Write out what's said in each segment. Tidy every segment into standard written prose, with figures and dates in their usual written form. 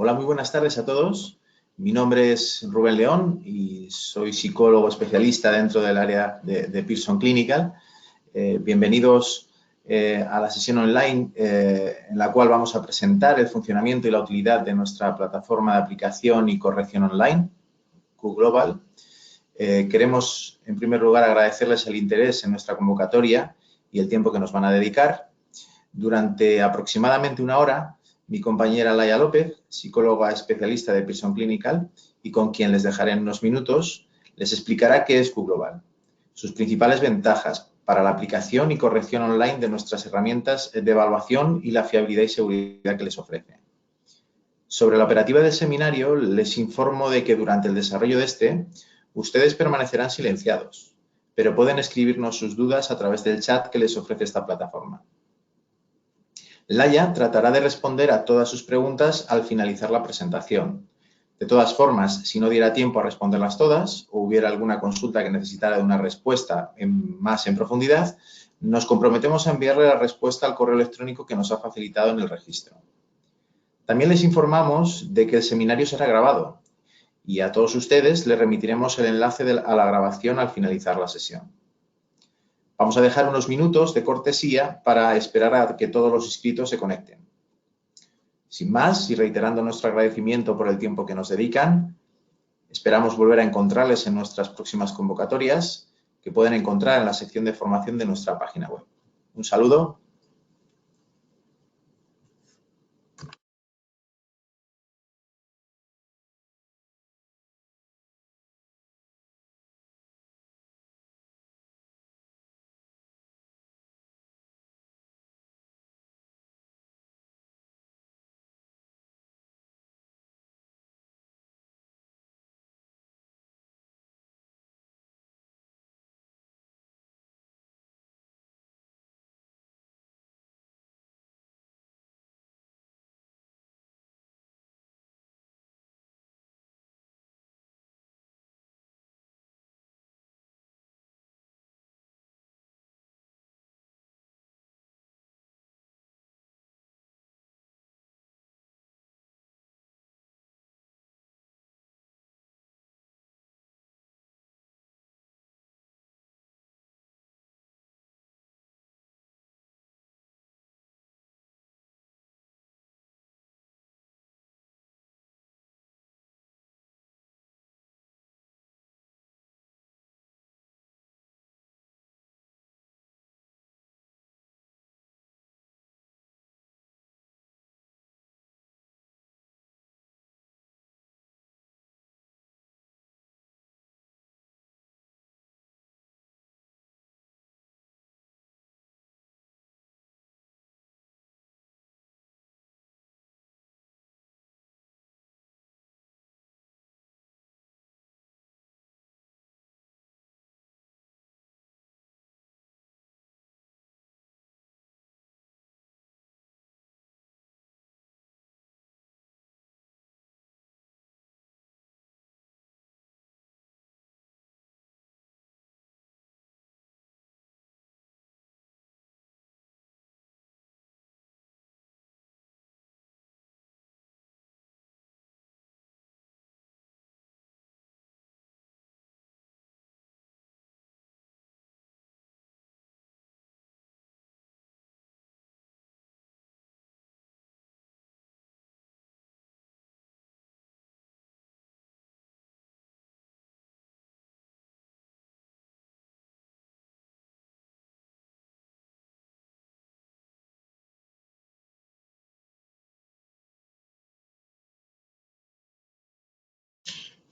Hola, muy buenas tardes a todos. Mi nombre es Rubén León y soy psicólogo especialista dentro del área de Pearson Clinical. Bienvenidos a la sesión online en la cual vamos a presentar el funcionamiento y la utilidad de nuestra plataforma de aplicación y corrección online, QGlobal. Queremos, en primer lugar, agradecerles el interés en nuestra convocatoria y el tiempo que nos van a dedicar. Durante aproximadamente una hora, mi compañera Laia López, psicóloga especialista de Pearson Clinical y con quien les dejaré en unos minutos, les explicará qué es QGlobal, sus principales ventajas para la aplicación y corrección online de nuestras herramientas de evaluación y la fiabilidad y seguridad que les ofrece. Sobre la operativa del seminario, les informo de que durante el desarrollo de este, ustedes permanecerán silenciados, pero pueden escribirnos sus dudas a través del chat que les ofrece esta plataforma. Laia tratará de responder a todas sus preguntas al finalizar la presentación. De todas formas, si no diera tiempo a responderlas todas o hubiera alguna consulta que necesitara de una respuesta más en profundidad, nos comprometemos a enviarle la respuesta al correo electrónico que nos ha facilitado en el registro. También les informamos de que el seminario será grabado y a todos ustedes les remitiremos el enlace a la grabación al finalizar la sesión. Vamos a dejar unos minutos de cortesía para esperar a que todos los inscritos se conecten. Sin más, y reiterando nuestro agradecimiento por el tiempo que nos dedican, esperamos volver a encontrarles en nuestras próximas convocatorias que pueden encontrar en la sección de formación de nuestra página web. Un saludo.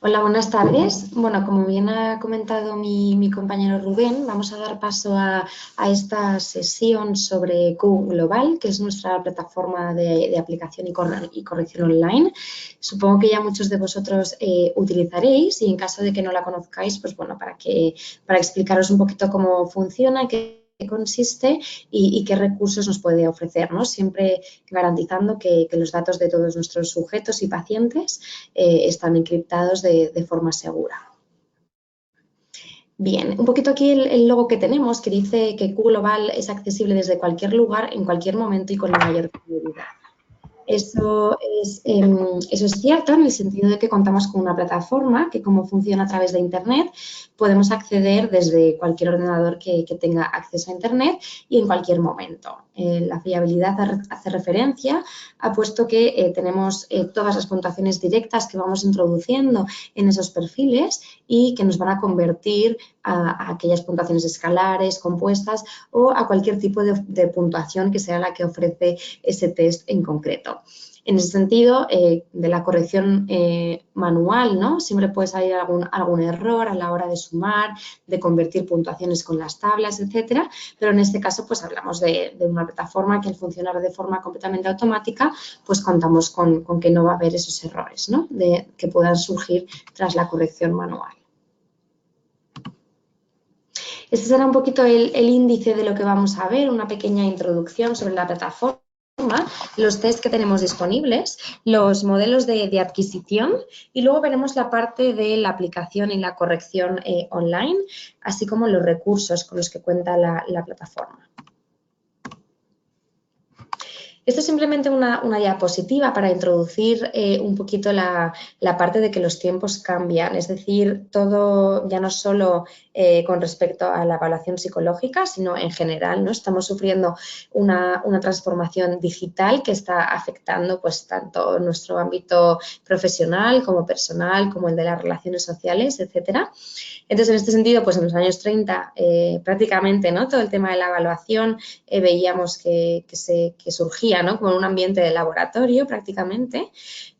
Hola, buenas tardes. Bueno, como bien ha comentado mi compañero Rubén, vamos a dar paso a esta sesión sobre QGlobal, que es nuestra plataforma de aplicación y corrección online. Supongo que ya muchos de vosotros utilizaréis y en caso de que no la conozcáis, pues bueno, para explicaros un poquito cómo funciona, qué consiste y qué recursos nos puede ofrecer, ¿no? Siempre garantizando que los datos de todos nuestros sujetos y pacientes están encriptados de forma segura. Bien, un poquito aquí el logo que tenemos que dice que QGlobal es accesible desde cualquier lugar, en cualquier momento y con la mayor seguridad. Eso es cierto en el sentido de que contamos con una plataforma que, como funciona a través de Internet, podemos acceder desde cualquier ordenador que tenga acceso a Internet y en cualquier momento. La fiabilidad hace referencia a puesto que tenemos todas las puntuaciones directas que vamos introduciendo en esos perfiles y que nos van a convertir a aquellas puntuaciones escalares, compuestas o a cualquier tipo de puntuación que sea la que ofrece ese test en concreto. En ese sentido, de la corrección manual, ¿no? Siempre puede salir algún error a la hora de sumar, de convertir puntuaciones con las tablas, etcétera, pero en este caso pues hablamos de una plataforma que al funcionar de forma completamente automática pues contamos con que no va a haber esos errores, ¿no? Que puedan surgir tras la corrección manual. Este será un poquito el índice de lo que vamos a ver, una pequeña introducción sobre la plataforma, los test que tenemos disponibles, los modelos de adquisición y luego veremos la parte de la aplicación y la corrección online, así como los recursos con los que cuenta la plataforma. Esto es simplemente una diapositiva para introducir un poquito la parte de que los tiempos cambian, es decir, todo ya no solo con respecto a la evaluación psicológica, sino en general, ¿no? Estamos sufriendo una transformación digital que está afectando pues tanto nuestro ámbito profesional como personal, como el de las relaciones sociales, etcétera. Entonces, en este sentido, pues en los años 30 prácticamente, ¿no? Todo el tema de la evaluación veíamos que surgía, ¿no? Como en un ambiente de laboratorio prácticamente.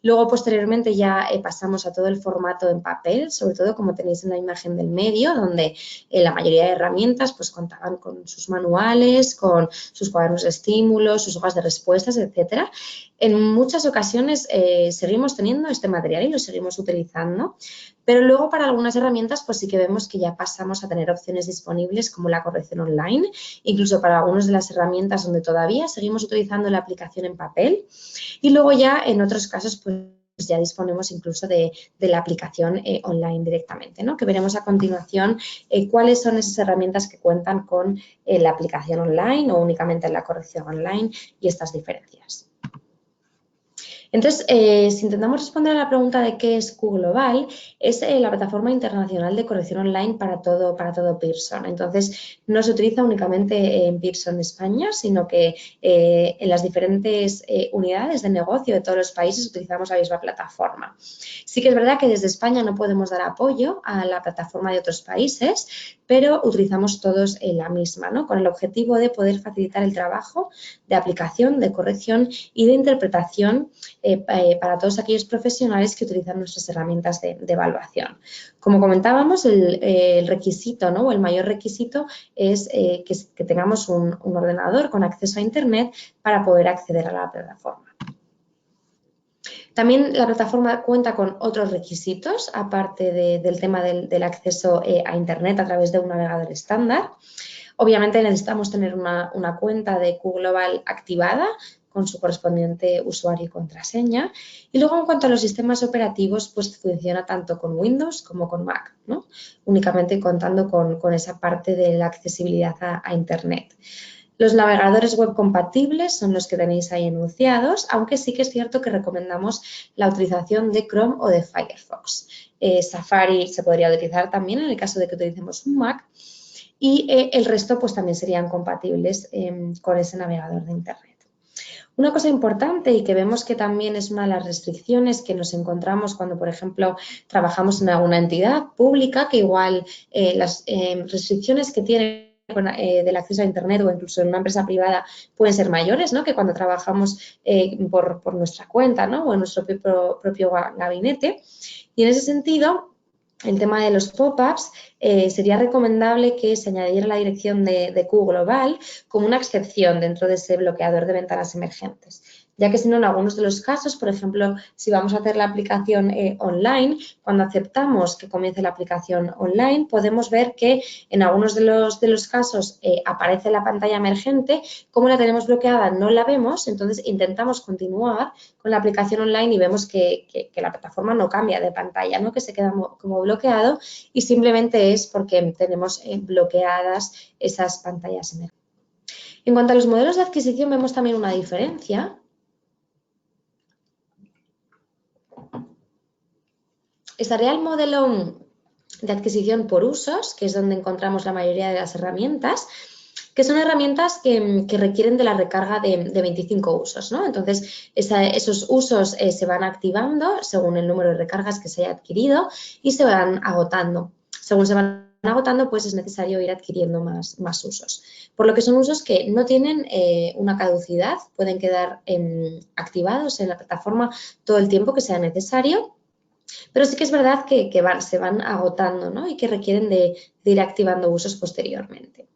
Luego, posteriormente, ya pasamos a todo el formato en papel, sobre todo como tenéis en la imagen del medio, donde la mayoría de herramientas pues contaban con sus manuales, con sus cuadernos de estímulos, sus hojas de respuestas, etcétera. En muchas ocasiones seguimos teniendo este material y lo seguimos utilizando, pero luego para algunas herramientas pues sí que vemos que ya pasamos a tener opciones disponibles como la corrección online, incluso para algunas de las herramientas donde todavía seguimos utilizando la aplicación en papel y luego ya en otros casos pues ya disponemos incluso de la aplicación online directamente, ¿no? Que veremos a continuación cuáles son esas herramientas que cuentan con la aplicación online o únicamente la corrección online y estas diferencias. Entonces, si intentamos responder a la pregunta de qué es Q Global, es la plataforma internacional de corrección online para todo Pearson. Entonces, no se utiliza únicamente en Pearson España, sino que en las diferentes unidades de negocio de todos los países utilizamos la misma plataforma. Sí que es verdad que desde España no podemos dar apoyo a la plataforma de otros países, pero utilizamos todos la misma, ¿no? Con el objetivo de poder facilitar el trabajo de aplicación, de corrección y de interpretación para todos aquellos profesionales que utilizan nuestras herramientas de evaluación. Como comentábamos, el requisito, ¿no? O el mayor requisito es que tengamos un ordenador con acceso a Internet para poder acceder a la plataforma. También la plataforma cuenta con otros requisitos, aparte del tema del acceso a Internet a través de un navegador estándar. Obviamente necesitamos tener una cuenta de Q Global activada con su correspondiente usuario y contraseña. Y luego, en cuanto a los sistemas operativos, pues funciona tanto con Windows como con Mac, ¿no? Únicamente contando con esa parte de la accesibilidad a Internet. Los navegadores web compatibles son los que tenéis ahí enunciados, aunque sí que es cierto que recomendamos la utilización de Chrome o de Firefox. Safari se podría utilizar también en el caso de que utilicemos un Mac y el resto pues también serían compatibles con ese navegador de Internet. Una cosa importante y que vemos que también es una de las restricciones que nos encontramos cuando, por ejemplo, trabajamos en alguna entidad pública, que igual las restricciones que tiene del acceso a Internet o incluso en una empresa privada pueden ser mayores, ¿no? Que cuando trabajamos por nuestra cuenta, ¿no? O en nuestro propio gabinete. Y en ese sentido, el tema de los pop-ups, sería recomendable que se añadiera la dirección de Q Global como una excepción dentro de ese bloqueador de ventanas emergentes, ya que si no, en algunos de los casos, por ejemplo, si vamos a hacer la aplicación online, cuando aceptamos que comience la aplicación online, podemos ver que en algunos de los casos aparece la pantalla emergente, como la tenemos bloqueada no la vemos, entonces intentamos continuar con la aplicación online y vemos que la plataforma no cambia de pantalla, ¿no? Que se queda como bloqueado y simplemente es porque tenemos bloqueadas esas pantallas emergentes. En cuanto a los modelos de adquisición, vemos también una diferencia. estaría el modelo de adquisición por usos, que es donde encontramos la mayoría de las herramientas, que son herramientas que requieren de la recarga de 25 usos, ¿no? Entonces, esos usos se van activando según el número de recargas que se haya adquirido y se van agotando. Según se van agotando, pues es necesario ir adquiriendo más usos. Por lo que son usos que no tienen una caducidad, pueden quedar activados en la plataforma todo el tiempo que sea necesario, pero sí que es verdad que se van agotando, ¿no? Y que requieren de ir activando usos posteriormente.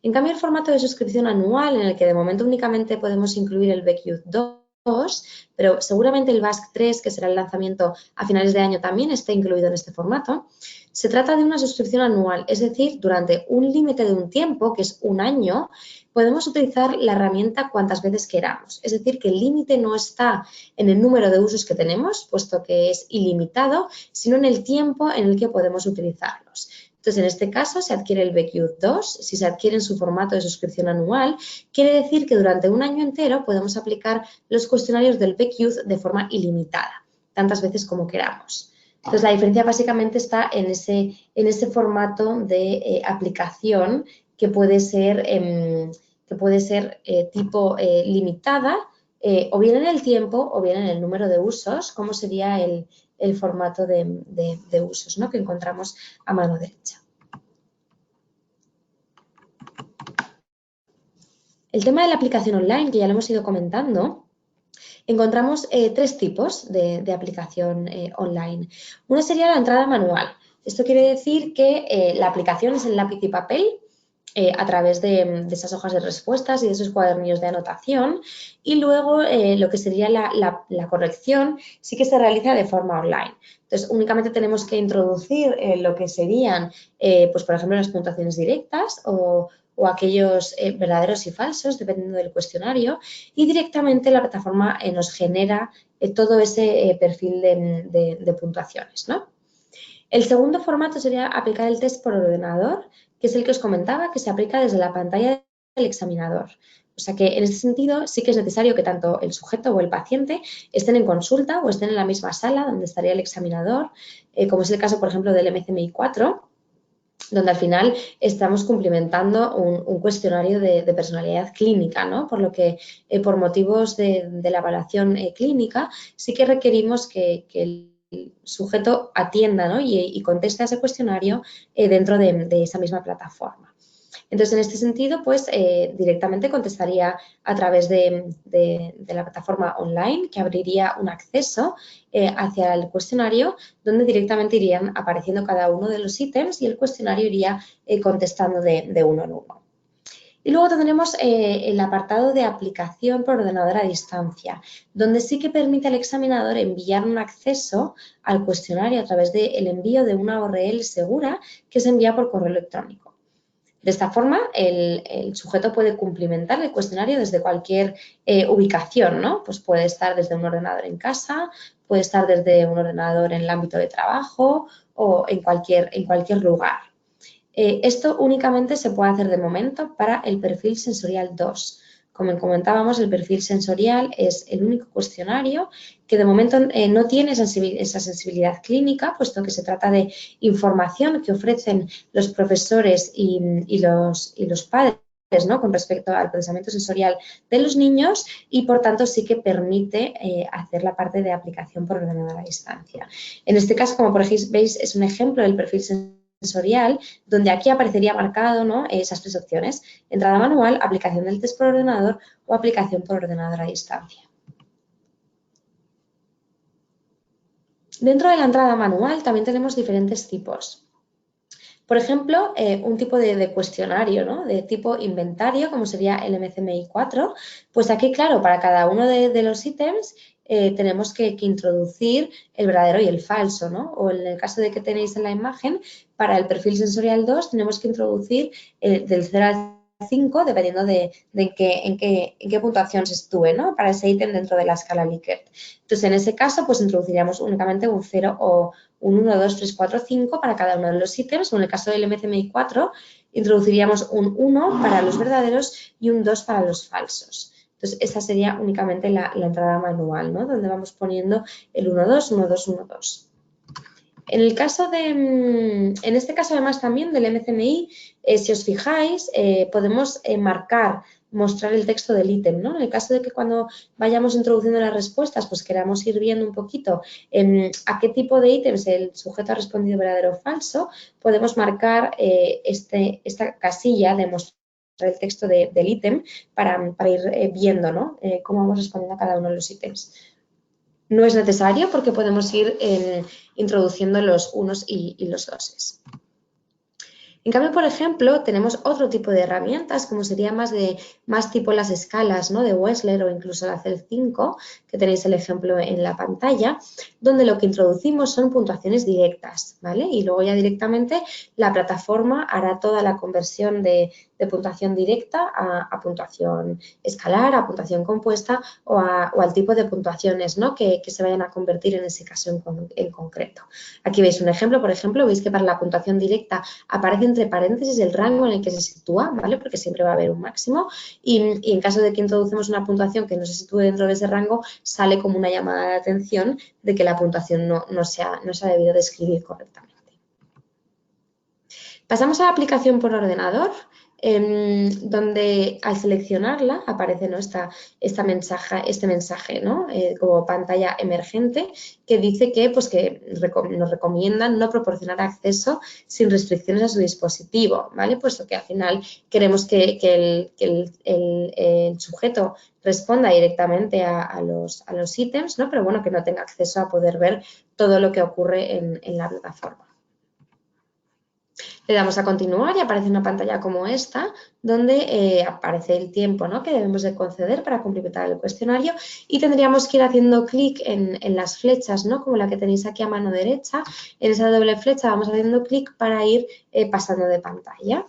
En cambio, el formato de suscripción anual, en el que de momento únicamente podemos incluir el BQ 2, pero seguramente el BASC 3, que será el lanzamiento a finales de año, también esté incluido en este formato, se trata de una suscripción anual, es decir, durante un límite de un tiempo, que es un año, podemos utilizar la herramienta cuantas veces queramos. Es decir, que el límite no está en el número de usos que tenemos, puesto que es ilimitado, sino en el tiempo en el que podemos utilizarlos. Entonces, en este caso, se adquiere el BQ 2, si se adquiere en su formato de suscripción anual, quiere decir que durante un año entero podemos aplicar los cuestionarios del BQ de forma ilimitada, tantas veces como queramos. Entonces, la diferencia básicamente está en ese formato de aplicación que puede ser tipo limitada, o bien en el tiempo o bien en el número de usos, como sería el formato de usos, ¿no? Que encontramos a mano derecha. El tema de la aplicación online, que ya lo hemos ido comentando, encontramos tres tipos de aplicación online. Una sería la entrada manual. Esto quiere decir que la aplicación es el lápiz y papel a través de esas hojas de respuestas y de esos cuadernillos de anotación, y luego lo que sería la corrección sí que se realiza de forma online. Entonces, únicamente tenemos que introducir lo que serían, pues por ejemplo, las puntuaciones directas o aquellos verdaderos y falsos, dependiendo del cuestionario, y directamente la plataforma nos genera todo ese perfil de puntuaciones, ¿no? El segundo formato sería aplicar el test por ordenador, que es el que os comentaba, que se aplica desde la pantalla del examinador. O sea que en este sentido sí que es necesario que tanto el sujeto o el paciente estén en consulta o estén en la misma sala donde estaría el examinador, como es el caso, por ejemplo, del MCMI 4, donde al final estamos cumplimentando un cuestionario de personalidad clínica, ¿no? Por lo que por motivos de la evaluación clínica sí que requerimos que el sujeto atienda, ¿no? y conteste a ese cuestionario dentro de esa misma plataforma. Entonces, en este sentido, pues directamente contestaría a través de la plataforma online, que abriría un acceso hacia el cuestionario, donde directamente irían apareciendo cada uno de los ítems y el cuestionario iría contestando de uno en uno. Y luego tendremos el apartado de aplicación por ordenador a distancia, donde sí que permite al examinador enviar un acceso al cuestionario a través del envío de una URL segura que se envía por correo electrónico. De esta forma, el sujeto puede cumplimentar el cuestionario desde cualquier ubicación, ¿no? Pues puede estar desde un ordenador en casa, puede estar desde un ordenador en el ámbito de trabajo o en cualquier lugar. Esto únicamente se puede hacer de momento para el perfil sensorial 2. Como comentábamos, el perfil sensorial es el único cuestionario que de momento no tiene esa sensibilidad clínica, puesto que se trata de información que ofrecen los profesores y los padres, ¿no? Con respecto al procesamiento sensorial de los niños, y por tanto sí que permite hacer la parte de aplicación por ordenador a distancia. En este caso, como por ejemplo veis, es un ejemplo del perfil sensorial, donde aquí aparecería marcado, ¿no? Esas tres opciones: entrada manual, aplicación del test por ordenador o aplicación por ordenador a distancia. Dentro de la entrada manual también tenemos diferentes tipos. Por ejemplo, un tipo de cuestionario, ¿no? De tipo inventario, como sería el MCMI 4, pues aquí, claro, para cada uno de los ítems tenemos que introducir el verdadero y el falso, ¿no? O en el caso de que tenéis en la imagen, para el perfil sensorial 2 tenemos que introducir del 0 al 5, dependiendo de en qué puntuación se estuve, ¿no? Para ese ítem dentro de la escala Likert. Entonces, en ese caso, pues introduciríamos únicamente un 0 o un 1, 2, 3, 4, 5 para cada uno de los ítems, o en el caso del MCMI 4 introduciríamos un 1 para los verdaderos y un 2 para los falsos. Entonces, esta sería únicamente la entrada manual, ¿no? Donde vamos poniendo el 1, 2, 1, 2, 1, 2. En el caso en este caso además también del MCMI, si os fijáis, podemos mostrar el texto del ítem, ¿no? En el caso de que cuando vayamos introduciendo las respuestas, pues queramos ir viendo un poquito a qué tipo de ítems el sujeto ha respondido verdadero o falso, podemos marcar esta casilla de mostrar el texto del ítem para ir viendo, ¿no? Cómo vamos respondiendo a cada uno de los ítems. No es necesario porque podemos ir introduciendo los unos y los doses. En cambio, por ejemplo, tenemos otro tipo de herramientas, como sería más tipo las escalas, ¿no? De Wechsler o incluso la CEL5, que tenéis el ejemplo en la pantalla, donde lo que introducimos son puntuaciones directas, ¿vale? Y luego ya directamente la plataforma hará toda la conversión de puntuación directa a puntuación escalar, a puntuación compuesta o al tipo de puntuaciones, ¿no? que se vayan a convertir en ese caso en concreto. Aquí veis un ejemplo, por ejemplo, veis que para la puntuación directa aparece entre paréntesis el rango en el que se sitúa, ¿vale? Porque siempre va a haber un máximo y en caso de que introducimos una puntuación que no se sitúe dentro de ese rango, sale como una llamada de atención de que la puntuación no se ha debido de escribir correctamente. Pasamos a la aplicación por ordenador, donde al seleccionarla aparece, ¿no? este mensaje, ¿no? Como pantalla emergente que dice que nos recomiendan no proporcionar acceso sin restricciones a su dispositivo, ¿vale? Puesto que al final queremos que el sujeto responda directamente a los ítems, ¿no? Pero bueno, que no tenga acceso a poder ver todo lo que ocurre en la plataforma. Le damos a continuar y aparece una pantalla como esta, donde aparece el tiempo, ¿no? que debemos de conceder para completar el cuestionario y tendríamos que ir haciendo clic en las flechas, ¿no? como la que tenéis aquí a mano derecha. En esa doble flecha vamos haciendo clic para ir pasando de pantalla.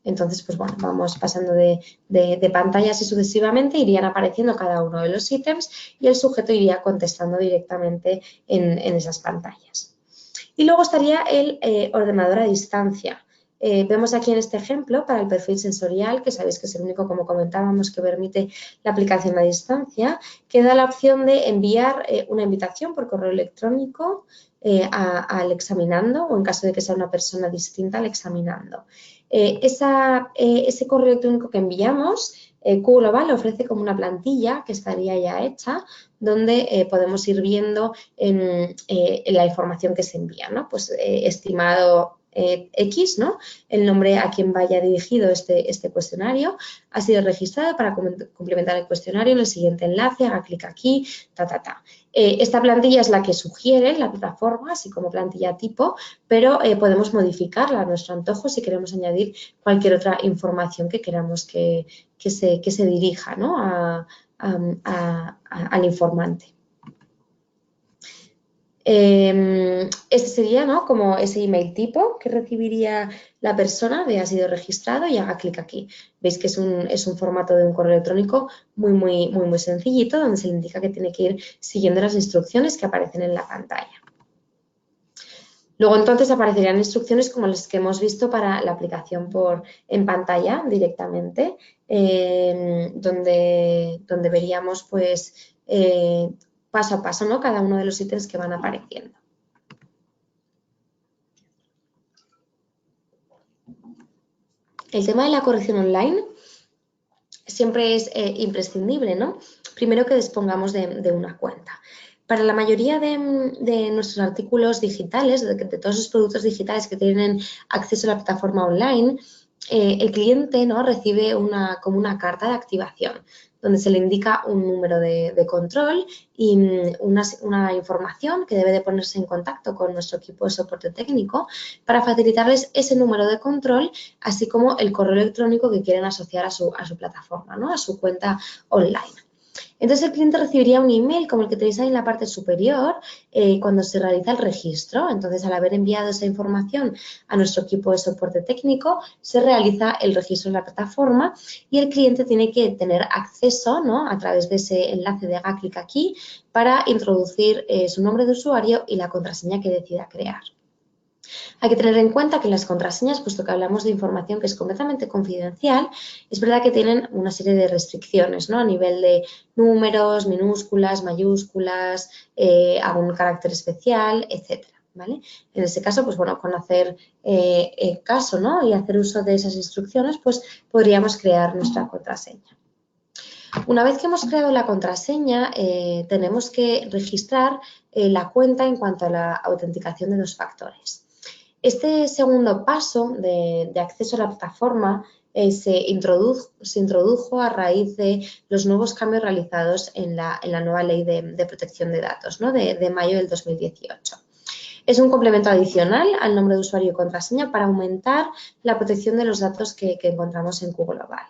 Entonces, pues bueno, vamos pasando de pantallas y sucesivamente irían apareciendo cada uno de los ítems y el sujeto iría contestando directamente en esas pantallas. Y luego estaría el ordenador a distancia. Vemos aquí en este ejemplo para el perfil sensorial, que sabéis que es el único, como comentábamos, que permite la aplicación a distancia, que da la opción de enviar una invitación por correo electrónico al examinando o en caso de que sea una persona distinta al examinando. Ese correo electrónico que enviamos, Q Global ofrece como una plantilla que estaría ya hecha donde podemos ir viendo la información que se envía, ¿no? Pues estimado X, ¿no? El nombre a quien vaya dirigido este cuestionario ha sido registrado para complementar el cuestionario en el siguiente enlace, haga clic aquí, Esta plantilla es la que sugiere la plataforma, así como plantilla tipo, pero podemos modificarla a nuestro antojo si queremos añadir cualquier otra información que queramos que se dirija, ¿no? al informante. Este sería, ¿no? como ese email tipo que recibiría la persona de ha sido registrado y haga clic aquí. Veis que es un formato de un correo electrónico muy sencillito donde se le indica que tiene que ir siguiendo las instrucciones que aparecen en la pantalla. Luego entonces aparecerían instrucciones como las que hemos visto para la aplicación en pantalla directamente, donde veríamos pues paso a paso, ¿no? cada uno de los ítems que van apareciendo. El tema de la corrección online siempre es imprescindible, ¿no? Primero que dispongamos de una cuenta. Para la mayoría de nuestros artículos digitales, de todos los productos digitales que tienen acceso a la plataforma online, el cliente, ¿no? recibe como una carta de activación donde se le indica un número de control y una información que debe de ponerse en contacto con nuestro equipo de soporte técnico para facilitarles ese número de control, así como el correo electrónico que quieren asociar a su plataforma, ¿no? a su cuenta online. Entonces, el cliente recibiría un email como el que tenéis ahí en la parte superior cuando se realiza el registro. Entonces, al haber enviado esa información a nuestro equipo de soporte técnico, se realiza el registro en la plataforma y el cliente tiene que tener acceso, ¿no? a través de ese enlace de haga clic aquí para introducir su nombre de usuario y la contraseña que decida crear. Hay que tener en cuenta que las contraseñas, puesto que hablamos de información que es completamente confidencial, es verdad que tienen una serie de restricciones, ¿no? A nivel de números, minúsculas, mayúsculas, algún carácter especial, etc. ¿vale? En ese caso, pues bueno, con hacer caso, ¿no? Y hacer uso de esas instrucciones, pues podríamos crear nuestra contraseña. Una vez que hemos creado la contraseña, tenemos que registrar la cuenta en cuanto a la autenticación de 2 factores. Este segundo paso de acceso a la plataforma se introdujo a raíz de los nuevos cambios realizados en la nueva ley de protección de datos, ¿no? de mayo del 2018. Es un complemento adicional al nombre de usuario y contraseña para aumentar la protección de los datos que encontramos en Q Global.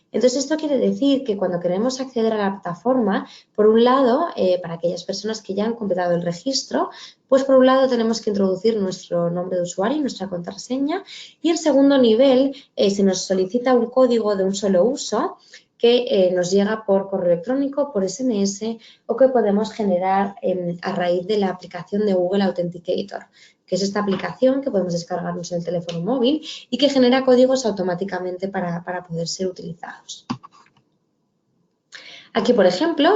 Entonces, esto quiere decir que cuando queremos acceder a la plataforma, por un lado, para aquellas personas que ya han completado el registro, pues por un lado tenemos que introducir nuestro nombre de usuario y nuestra contraseña, y en segundo nivel se nos solicita un código de un solo uso que nos llega por correo electrónico, por SMS o que podemos generar a raíz de la aplicación de Google Authenticator, que es esta aplicación que podemos descargarnos en el teléfono móvil y que genera códigos automáticamente para poder ser utilizados. Aquí, por ejemplo,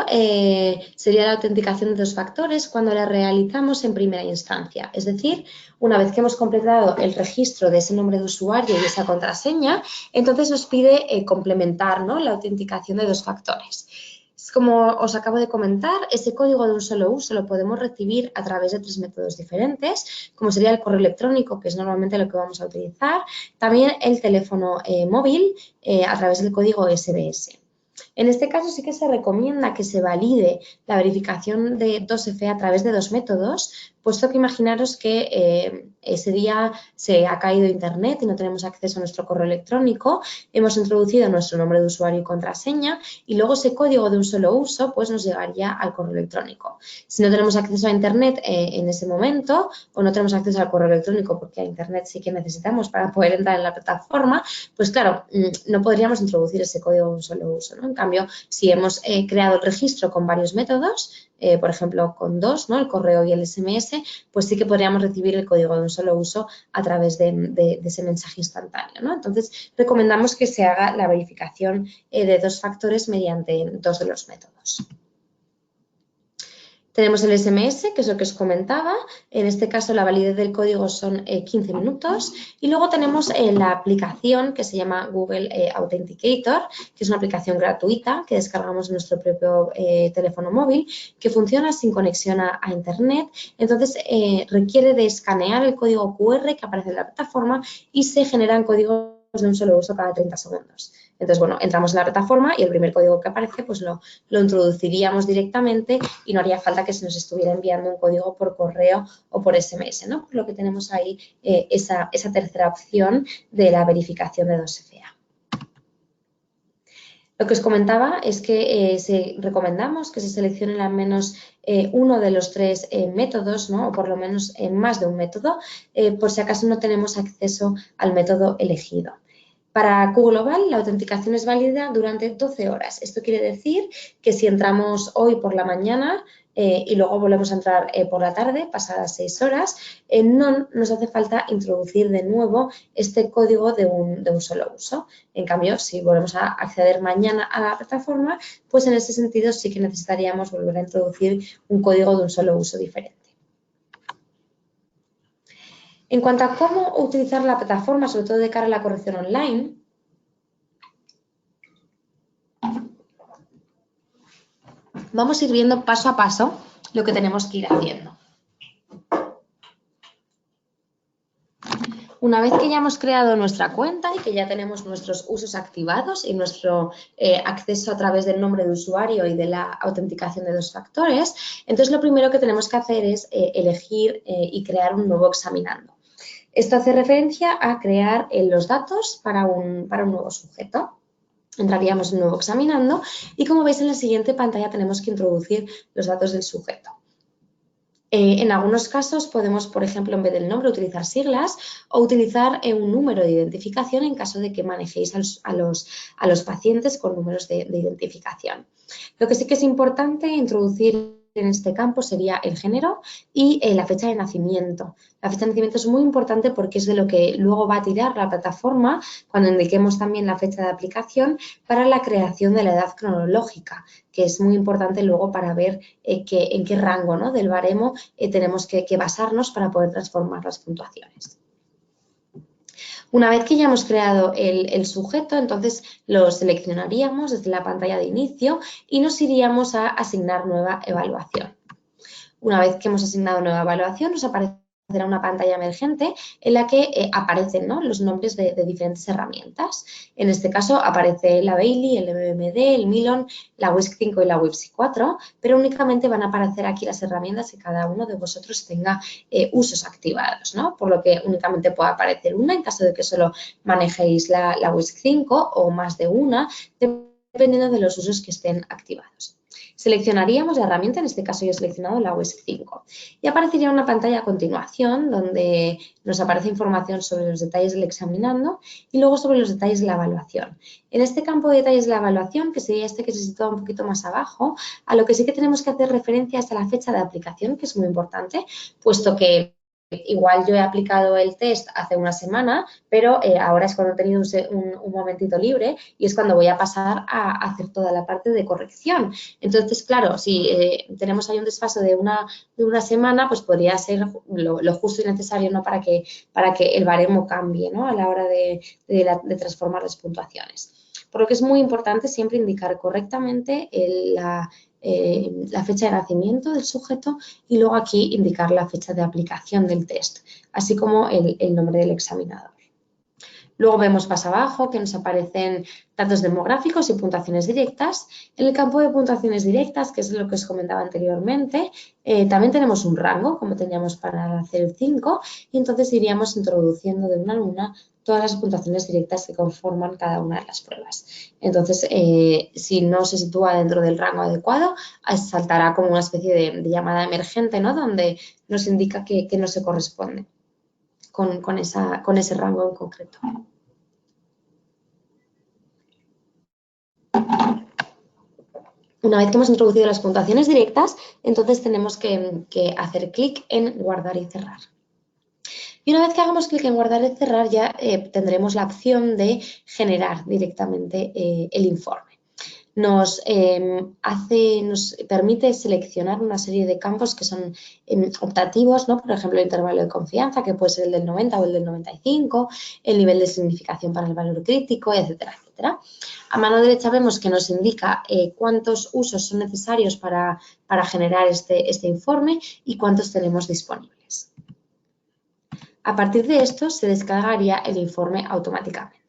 sería la autenticación de 2 factores cuando la realizamos en primera instancia. Es decir, una vez que hemos completado el registro de ese nombre de usuario y esa contraseña, entonces nos pide complementar, ¿no? la autenticación de 2 factores. Como os acabo de comentar, ese código de un solo uso lo podemos recibir a través de 3 métodos diferentes, como sería el correo electrónico, que es normalmente lo que vamos a utilizar, también el teléfono móvil a través del código SMS. En este caso sí que se recomienda que se valide la verificación de 2FA a través de 2 métodos, puesto que imaginaros que ese día se ha caído internet y no tenemos acceso a nuestro correo electrónico, hemos introducido nuestro nombre de usuario y contraseña y luego ese código de un solo uso pues nos llegaría al correo electrónico. Si no tenemos acceso a internet en ese momento o no tenemos acceso al correo electrónico porque a internet sí que necesitamos para poder entrar en la plataforma, pues claro, no podríamos introducir ese código de un solo uso, ¿no? En cambio, si hemos creado el registro con varios métodos, por ejemplo, con 2, ¿no? el correo y el SMS, pues sí que podríamos recibir el código de un solo uso a través de ese mensaje instantáneo, ¿no? Entonces, recomendamos que se haga la verificación de 2 factores mediante 2 de los métodos. Tenemos el SMS, que es lo que os comentaba. En este caso, la validez del código son 15 minutos. Y luego tenemos la aplicación que se llama Google Authenticator, que es una aplicación gratuita que descargamos en nuestro propio teléfono móvil, que funciona sin conexión a Internet. Entonces, requiere de escanear el código QR que aparece en la plataforma y se generan códigos de un solo uso cada 30 segundos. Entonces, bueno, entramos en la plataforma y el primer código que aparece pues lo introduciríamos directamente y no haría falta que se nos estuviera enviando un código por correo o por SMS, ¿no? Por lo que tenemos ahí esa tercera opción de la verificación de 2FA. Lo que os comentaba es que recomendamos que se seleccionen al menos uno de los 3 métodos, ¿no? O por lo menos más de un método, por si acaso no tenemos acceso al método elegido. Para Q Global, la autenticación es válida durante 12 horas. Esto quiere decir que si entramos hoy por la mañana y luego volvemos a entrar por la tarde, pasadas 6 horas, no nos hace falta introducir de nuevo este código de un solo uso. En cambio, si volvemos a acceder mañana a la plataforma, pues en ese sentido sí que necesitaríamos volver a introducir un código de un solo uso diferente. En cuanto a cómo utilizar la plataforma, sobre todo de cara a la corrección online, vamos a ir viendo paso a paso lo que tenemos que ir haciendo. Una vez que ya hemos creado nuestra cuenta y que ya tenemos nuestros usos activados y nuestro acceso a través del nombre de usuario y de la autenticación de 2 factores, entonces lo primero que tenemos que hacer es elegir y crear un nuevo examinando. Esto hace referencia a crear los datos para un nuevo sujeto. Entraríamos en nuevo examinando y como veis en la siguiente pantalla tenemos que introducir los datos del sujeto. En algunos casos podemos, por ejemplo, en vez del nombre utilizar siglas o utilizar un número de identificación en caso de que manejéis a los pacientes con números de identificación. Lo que sí que es importante introducir en este campo sería el género y la fecha de nacimiento. La fecha de nacimiento es muy importante porque es de lo que luego va a tirar la plataforma cuando indiquemos también la fecha de aplicación para la creación de la edad cronológica, que es muy importante luego para ver en qué rango, ¿no?, del baremo tenemos que basarnos para poder transformar las puntuaciones. Una vez que ya hemos creado el sujeto, entonces lo seleccionaríamos desde la pantalla de inicio y nos iríamos a asignar nueva evaluación. Una vez que hemos asignado nueva evaluación, nos aparecerá una pantalla emergente en la que aparecen, ¿no?, los nombres de diferentes herramientas. En este caso aparece la Bailey, el MMD, el Milon, la WISC 5 y la WIPSI 4, pero únicamente van a aparecer aquí las herramientas que cada uno de vosotros tenga usos activados, ¿no? Por lo que únicamente puede aparecer una en caso de que solo manejéis la WISC 5 o más de una, dependiendo de los usos que estén activados. Seleccionaríamos la herramienta, en este caso yo he seleccionado la WISC 5 y aparecería una pantalla a continuación donde nos aparece información sobre los detalles del examinando y luego sobre los detalles de la evaluación. En este campo de detalles de la evaluación, que sería este que se sitúa un poquito más abajo, a lo que sí que tenemos que hacer referencia es a la fecha de aplicación, que es muy importante, puesto que igual yo he aplicado el test hace una semana, pero ahora es cuando he tenido un momentito libre y es cuando voy a pasar a hacer toda la parte de corrección. Entonces, claro, si tenemos ahí un desfase de una semana, pues podría ser lo justo y necesario, ¿no?, para que el baremo cambie, ¿no?, a la hora de transformar las puntuaciones. Por lo que es muy importante siempre indicar correctamente la fecha de nacimiento del sujeto y luego aquí indicar la fecha de aplicación del test, así como el nombre del examinador. Luego vemos más abajo que nos aparecen datos demográficos y puntuaciones directas. En el campo de puntuaciones directas, que es lo que os comentaba anteriormente, también tenemos un rango, como teníamos para hacer el 5, y entonces iríamos introduciendo de una en una todas las puntuaciones directas que conforman cada una de las pruebas. Entonces, si no se sitúa dentro del rango adecuado, saltará como una especie de llamada emergente, ¿no?, donde nos indica que no se corresponde con ese rango en concreto. Una vez que hemos introducido las puntuaciones directas, entonces tenemos que hacer clic en guardar y cerrar. Y una vez que hagamos clic en guardar y cerrar, ya tendremos la opción de generar directamente el informe. Nos permite seleccionar una serie de campos que son optativos, ¿no? Por ejemplo, el intervalo de confianza, que puede ser el del 90 o el del 95, el nivel de significación para el valor crítico, etcétera, etcétera. A mano derecha vemos que nos indica cuántos usos son necesarios para generar este informe y cuántos tenemos disponibles. A partir de esto se descargaría el informe automáticamente.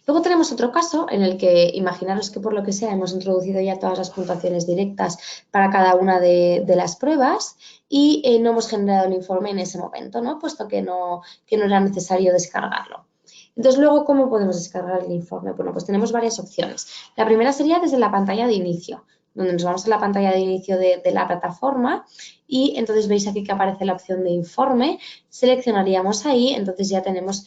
Luego tenemos otro caso en el que imaginaros que por lo que sea hemos introducido ya todas las puntuaciones directas para cada una de las pruebas y no hemos generado el informe en ese momento, ¿no?, puesto que no era necesario descargarlo. Entonces, luego, ¿cómo podemos descargar el informe? Bueno, pues tenemos varias opciones. La primera sería desde la pantalla de inicio, donde nos vamos a la pantalla de inicio de la plataforma y entonces veis aquí que aparece la opción de informe, seleccionaríamos ahí, entonces ya tenemos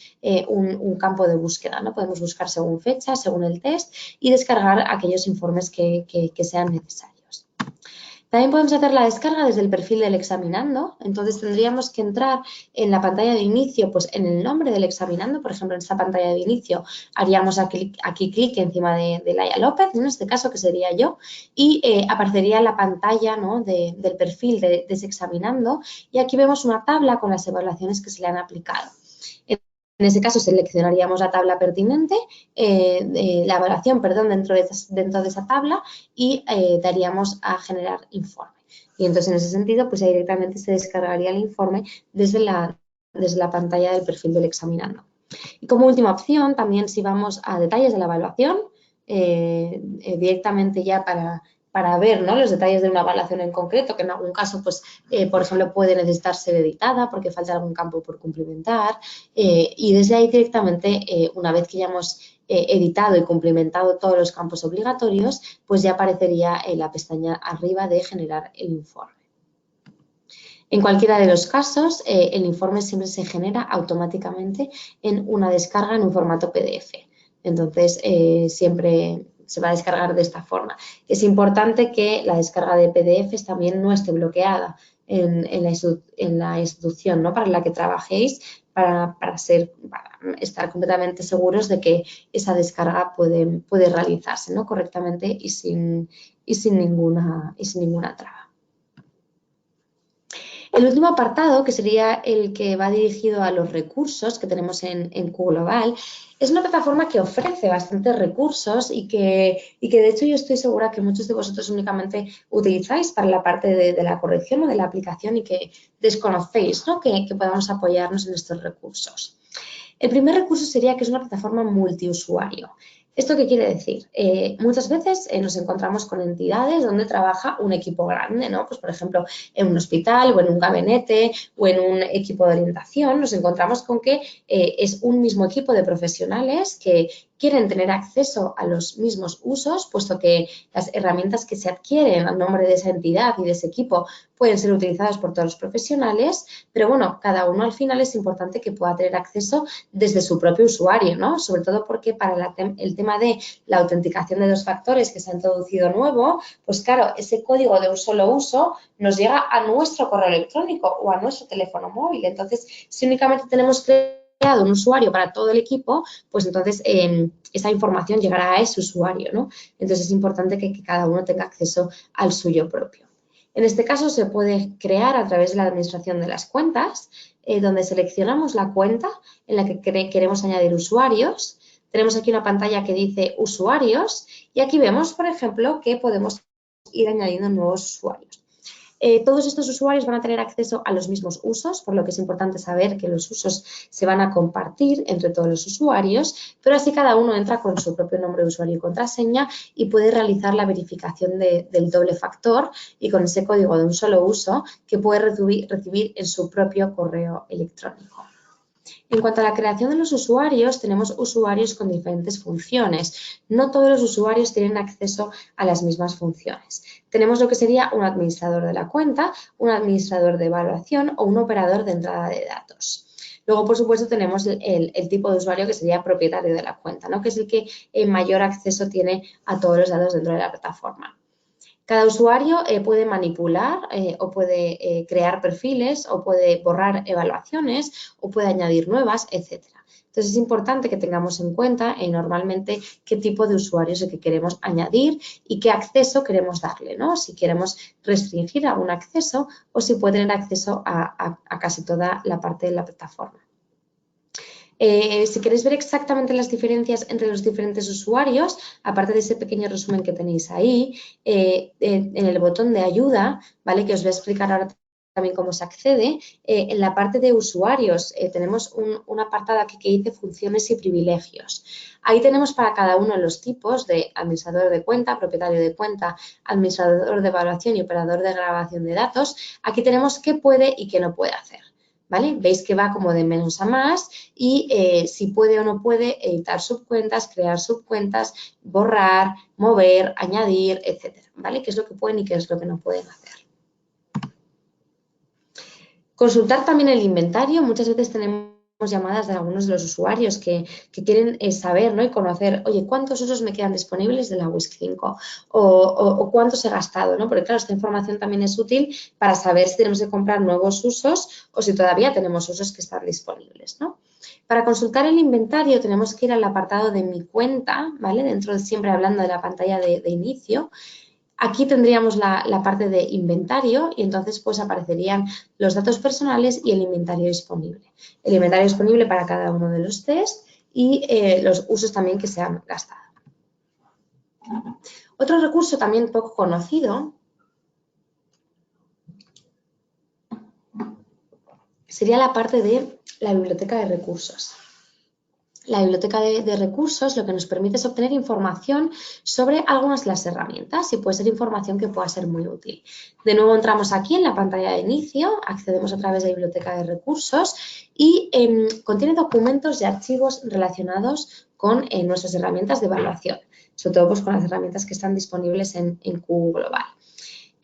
un campo de búsqueda, ¿no? Podemos buscar según fecha, según el test y descargar aquellos informes que sean necesarios. También podemos hacer la descarga desde el perfil del examinando, entonces tendríamos que entrar en la pantalla de inicio, pues en el nombre del examinando, por ejemplo, en esta pantalla de inicio haríamos aquí clic encima de Laia López, en este caso que sería yo, y aparecería la pantalla, ¿no?, del perfil de ese examinando y aquí vemos una tabla con las evaluaciones que se le han aplicado. En ese caso seleccionaríamos la tabla pertinente, la evaluación, perdón, dentro de esa tabla y daríamos a generar informe. Y entonces en ese sentido, pues ya directamente se descargaría el informe desde la pantalla del perfil del examinando. Y como última opción, también si vamos a detalles de la evaluación, directamente ya para ver, ¿no?, los detalles de una evaluación en concreto, que en algún caso, pues, por ejemplo, puede necesitar ser editada porque falta algún campo por cumplimentar y desde ahí directamente, una vez que ya hemos editado y cumplimentado todos los campos obligatorios, pues ya aparecería en la pestaña arriba de generar el informe. En cualquiera de los casos, el informe siempre se genera automáticamente en una descarga en un formato PDF. Entonces, siempre se va a descargar de esta forma. Es importante que la descarga de PDFs también no esté bloqueada en la institución, ¿no?, para la que trabajéis, para estar completamente seguros de que esa descarga puede realizarse, ¿no?, correctamente y sin ninguna traba. El último apartado, que sería el que va dirigido a los recursos que tenemos en QGlobal, es una plataforma que ofrece bastantes recursos y que de hecho yo estoy segura que muchos de vosotros únicamente utilizáis para la parte de la corrección o de la aplicación y que desconocéis, ¿no?, que podamos apoyarnos en estos recursos. El primer recurso sería que es una plataforma multiusuario. ¿Esto qué quiere decir? Muchas veces nos encontramos con entidades donde trabaja un equipo grande, ¿no? Pues, por ejemplo, en un hospital o en un gabinete o en un equipo de orientación nos encontramos con que es un mismo equipo de profesionales que quieren tener acceso a los mismos usos, puesto que las herramientas que se adquieren a nombre de esa entidad y de ese equipo pueden ser utilizadas por todos los profesionales, pero bueno, cada uno al final es importante que pueda tener acceso desde su propio usuario, ¿no? Sobre todo porque para el tema de la autenticación de 2 factores que se ha introducido nuevo, pues claro, ese código de un solo uso nos llega a nuestro correo electrónico o a nuestro teléfono móvil. Entonces, si únicamente tenemos creado un usuario para todo el equipo, pues entonces esa información llegará a ese usuario, ¿no? Entonces, es importante que cada uno tenga acceso al suyo propio. En este caso, se puede crear a través de la administración de las cuentas, donde seleccionamos la cuenta en la que queremos añadir usuarios. Tenemos aquí una pantalla que dice usuarios y aquí vemos, por ejemplo, que podemos ir añadiendo nuevos usuarios. Todos estos usuarios van a tener acceso a los mismos usos, por lo que es importante saber que los usos se van a compartir entre todos los usuarios, pero así cada uno entra con su propio nombre de usuario y contraseña y puede realizar la verificación del doble factor y con ese código de un solo uso que puede recibir en su propio correo electrónico. En cuanto a la creación de los usuarios, tenemos usuarios con diferentes funciones. No todos los usuarios tienen acceso a las mismas funciones. Tenemos lo que sería un administrador de la cuenta, un administrador de evaluación o un operador de entrada de datos. Luego, por supuesto, tenemos el tipo de usuario que sería propietario de la cuenta, ¿no?, que es el que mayor acceso tiene a todos los datos dentro de la plataforma. Cada usuario puede manipular o puede crear perfiles o puede borrar evaluaciones o puede añadir nuevas, etc. Entonces, es importante que tengamos en cuenta normalmente qué tipo de usuario es el que queremos añadir y qué acceso queremos darle, ¿no? Si queremos restringir algún acceso o si puede tener acceso a casi toda la parte de la plataforma. Si queréis ver exactamente las diferencias entre los diferentes usuarios, aparte de ese pequeño resumen que tenéis ahí, en el botón de ayuda, ¿vale?, que os voy a explicar ahora también cómo se accede, en la parte de usuarios tenemos un apartado aquí que dice funciones y privilegios. Ahí tenemos para cada uno los tipos de administrador de cuenta, propietario de cuenta, administrador de evaluación y operador de grabación de datos. Aquí tenemos qué puede y qué no puede hacer. ¿Vale? Veis que va como de menos a más y si puede o no puede editar subcuentas, crear subcuentas, borrar, mover, añadir, etcétera, ¿vale? ¿Qué es lo que pueden y qué es lo que no pueden hacer? Consultar también el inventario. Muchas veces tenemos llamadas de algunos de los usuarios que quieren saber, ¿no?, y conocer, oye, ¿cuántos usos me quedan disponibles de la WISC 5? O cuántos he gastado, ¿no? Porque claro, esta información también es útil para saber si tenemos que comprar nuevos usos o si todavía tenemos usos que están disponibles, ¿no? Para consultar el inventario tenemos que ir al apartado de mi cuenta, ¿vale? Dentro de siempre hablando de la pantalla de inicio. Aquí tendríamos la parte de inventario y entonces pues aparecerían los datos personales y el inventario disponible. El inventario disponible para cada uno de los test y los usos también que se han gastado. Otro recurso también poco conocido sería la parte de la biblioteca de recursos. La biblioteca de recursos lo que nos permite es obtener información sobre algunas de las herramientas y puede ser información que pueda ser muy útil. De nuevo entramos aquí en la pantalla de inicio, accedemos a través de la biblioteca de recursos y contiene documentos y archivos relacionados con nuestras herramientas de evaluación, sobre todo pues, con las herramientas que están disponibles en QGlobal.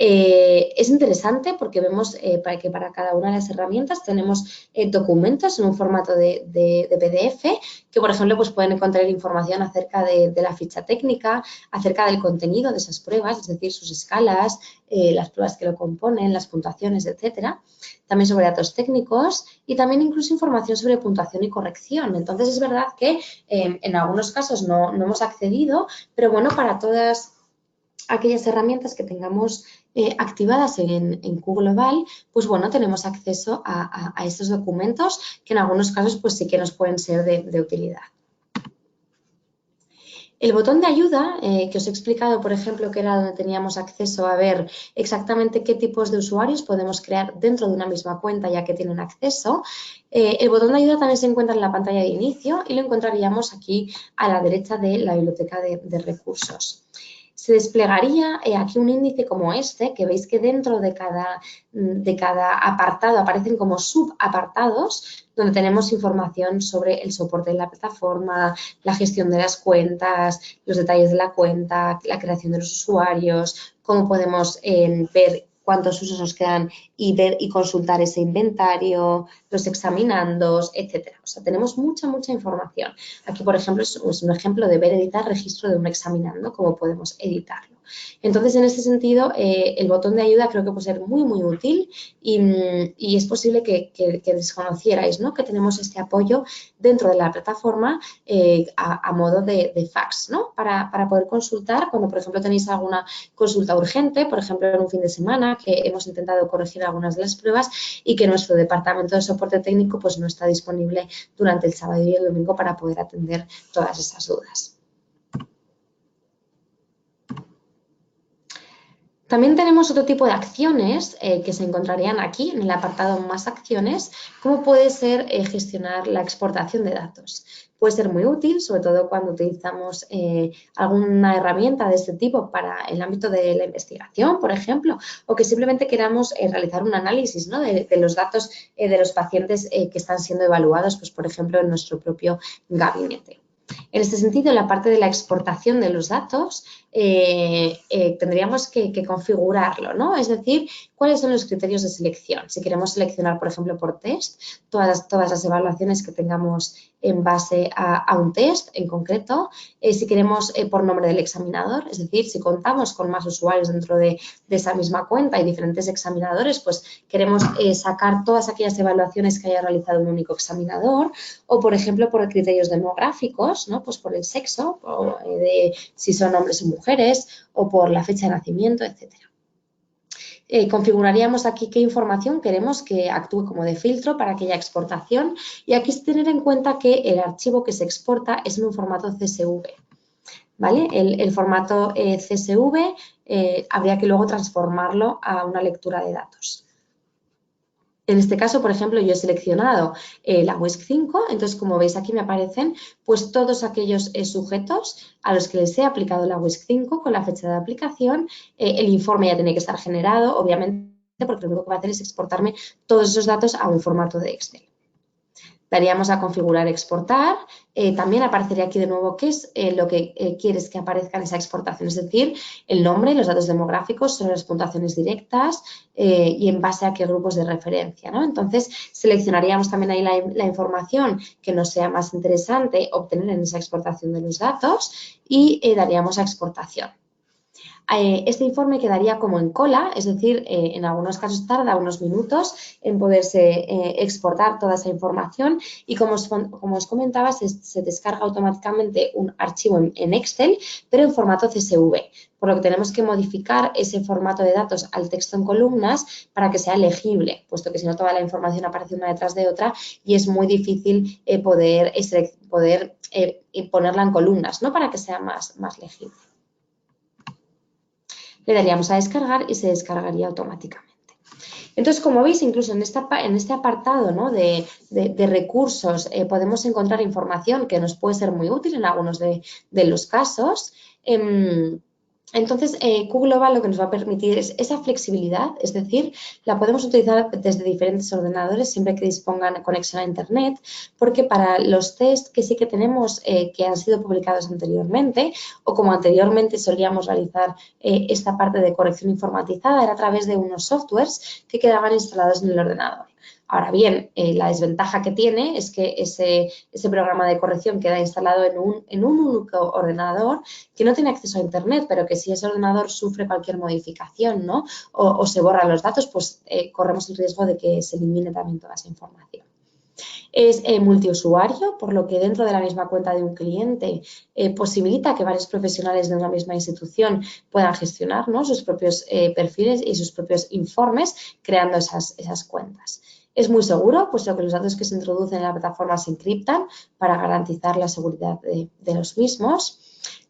Es interesante porque vemos que para cada una de las herramientas tenemos documentos en un formato de PDF que, por ejemplo, pues pueden encontrar información acerca de la ficha técnica, acerca del contenido de esas pruebas, es decir, sus escalas, las pruebas que lo componen, las puntuaciones, etcétera. También sobre datos técnicos y también incluso información sobre puntuación y corrección. Entonces, es verdad que en algunos casos no hemos accedido, pero bueno, para todas aquellas herramientas que tengamos activadas en Q Global, pues bueno, tenemos acceso a estos documentos que en algunos casos pues sí que nos pueden ser de utilidad. El botón de ayuda, que os he explicado, por ejemplo, que era donde teníamos acceso a ver exactamente qué tipos de usuarios podemos crear dentro de una misma cuenta ya que tienen acceso, el botón de ayuda también se encuentra en la pantalla de inicio y lo encontraríamos aquí a la derecha de la biblioteca de recursos. Se desplegaría aquí un índice como este, que veis que dentro de cada apartado aparecen como subapartados, donde tenemos información sobre el soporte de la plataforma, la gestión de las cuentas, los detalles de la cuenta, la creación de los usuarios, cómo podemos ver cuántos usos nos quedan y ver y consultar ese inventario, los examinandos, etcétera. O sea, tenemos mucha información. Aquí, por ejemplo, es un ejemplo de ver editar registro de un examinando, cómo podemos editarlo. Entonces, en este sentido, el botón de ayuda creo que puede ser muy útil y es posible que desconocierais, ¿no?, que tenemos este apoyo dentro de la plataforma a modo de fax, ¿no?, para poder consultar cuando, por ejemplo, tenéis alguna consulta urgente, por ejemplo, en un fin de semana que hemos intentado corregir algunas de las pruebas y que nuestro departamento de soporte técnico pues no está disponible durante el sábado y el domingo para poder atender todas esas dudas. También tenemos otro tipo de acciones que se encontrarían aquí en el apartado Más acciones, como puede ser gestionar la exportación de datos. Puede ser muy útil, sobre todo cuando utilizamos alguna herramienta de este tipo para el ámbito de la investigación, por ejemplo, o que simplemente queramos realizar un análisis, ¿no?, de los datos de los pacientes que están siendo evaluados, pues, por ejemplo, en nuestro propio gabinete. En este sentido, en la parte de la exportación de los datos, tendríamos que configurarlo, ¿no? Es decir, cuáles son los criterios de selección. Si queremos seleccionar, por ejemplo, por test, todas las evaluaciones que tengamos en base a un test en concreto, si queremos por nombre del examinador, es decir, si contamos con más usuarios dentro de esa misma cuenta y diferentes examinadores, pues queremos sacar todas aquellas evaluaciones que haya realizado un único examinador, o, por ejemplo, por criterios demográficos, ¿no?, pues por el sexo, si son hombres o mujeres, o por la fecha de nacimiento, etcétera. Configuraríamos aquí qué información queremos que actúe como de filtro para aquella exportación y aquí es tener en cuenta que el archivo que se exporta es en un formato CSV. ¿Vale? El formato CSV habría que luego transformarlo a una lectura de datos. En este caso, por ejemplo, yo he seleccionado la WISC 5, entonces, como veis aquí me aparecen pues todos aquellos sujetos a los que les he aplicado la WISC 5 con la fecha de aplicación. El informe ya tiene que estar generado, obviamente, porque lo único que va a hacer es exportarme todos esos datos a un formato de Excel. Daríamos a configurar exportar, también aparecería aquí de nuevo qué es lo que quieres que aparezca en esa exportación, es decir, el nombre, los datos demográficos, son las puntuaciones directas y en base a qué grupos de referencia, ¿no? Entonces, seleccionaríamos también ahí la información que nos sea más interesante obtener en esa exportación de los datos y daríamos a exportación. Este informe quedaría como en cola, es decir, en algunos casos tarda unos minutos en poderse exportar toda esa información y como os comentaba, se descarga automáticamente un archivo en Excel, pero en formato CSV, por lo que tenemos que modificar ese formato de datos al texto en columnas para que sea legible, puesto que si no toda la información aparece una detrás de otra y es muy difícil poder ponerla en columnas, ¿no?, para que sea más legible. Le daríamos a descargar y se descargaría automáticamente. Entonces, como veis, incluso en este apartado, ¿no?, de recursos podemos encontrar información que nos puede ser muy útil en algunos de los casos. Entonces, Q Global lo que nos va a permitir es esa flexibilidad, es decir, la podemos utilizar desde diferentes ordenadores siempre que dispongan conexión a Internet, porque para los test que sí que tenemos que han sido publicados anteriormente, o como anteriormente solíamos realizar esta parte de corrección informatizada, era a través de unos softwares que quedaban instalados en el ordenador. Ahora bien, la desventaja que tiene es que ese programa de corrección queda instalado en un único ordenador que no tiene acceso a Internet, pero que si ese ordenador sufre cualquier modificación, ¿no? o se borran los datos, pues corremos el riesgo de que se elimine también toda esa información. Es multiusuario, por lo que dentro de la misma cuenta de un cliente posibilita que varios profesionales de una misma institución puedan gestionar, ¿no? sus propios perfiles y sus propios informes creando esas cuentas. Es muy seguro, puesto que los datos que se introducen en la plataforma se encriptan para garantizar la seguridad de los mismos.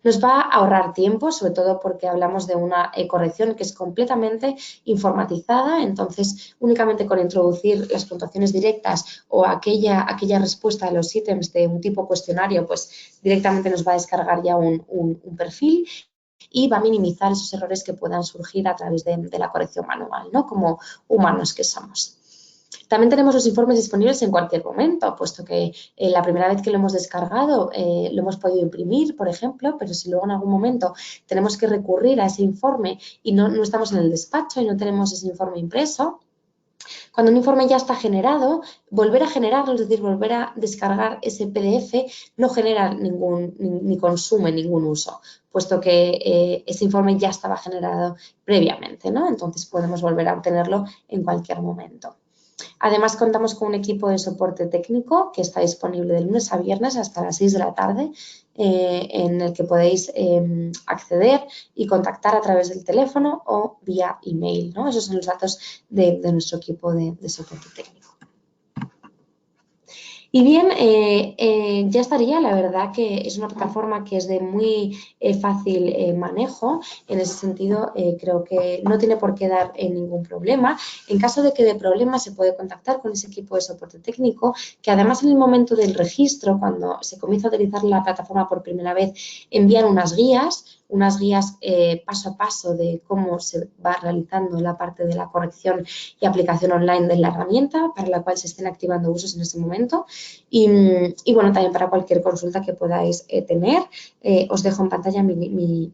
Nos va a ahorrar tiempo, sobre todo porque hablamos de una corrección que es completamente informatizada, entonces únicamente con introducir las puntuaciones directas o aquella respuesta a los ítems de un tipo cuestionario, pues directamente nos va a descargar ya un perfil y va a minimizar esos errores que puedan surgir a través de la corrección manual, ¿no? Como humanos que somos. También tenemos los informes disponibles en cualquier momento, puesto que la primera vez que lo hemos descargado lo hemos podido imprimir, por ejemplo, pero si luego en algún momento tenemos que recurrir a ese informe y no estamos en el despacho y no tenemos ese informe impreso, cuando un informe ya está generado, volver a generarlo, es decir, volver a descargar ese PDF, no genera ni consume ningún uso, puesto que ese informe ya estaba generado previamente, ¿no? Entonces podemos volver a obtenerlo en cualquier momento. Además, contamos con un equipo de soporte técnico que está disponible de lunes a viernes hasta las 6 de la tarde, en el que podéis acceder y contactar a través del teléfono o vía email, ¿no? Esos son los datos de nuestro equipo de soporte técnico. Y bien, ya estaría, la verdad que es una plataforma que es de muy fácil manejo, en ese sentido creo que no tiene por qué dar ningún problema. En caso de que dé problema se puede contactar con ese equipo de soporte técnico, que además en el momento del registro, cuando se comienza a utilizar la plataforma por primera vez, envían unas guías paso a paso de cómo se va realizando la parte de la corrección y aplicación online de la herramienta, para la cual se estén activando usos en ese momento. Y bueno, también para cualquier consulta que podáis tener, os dejo en pantalla mi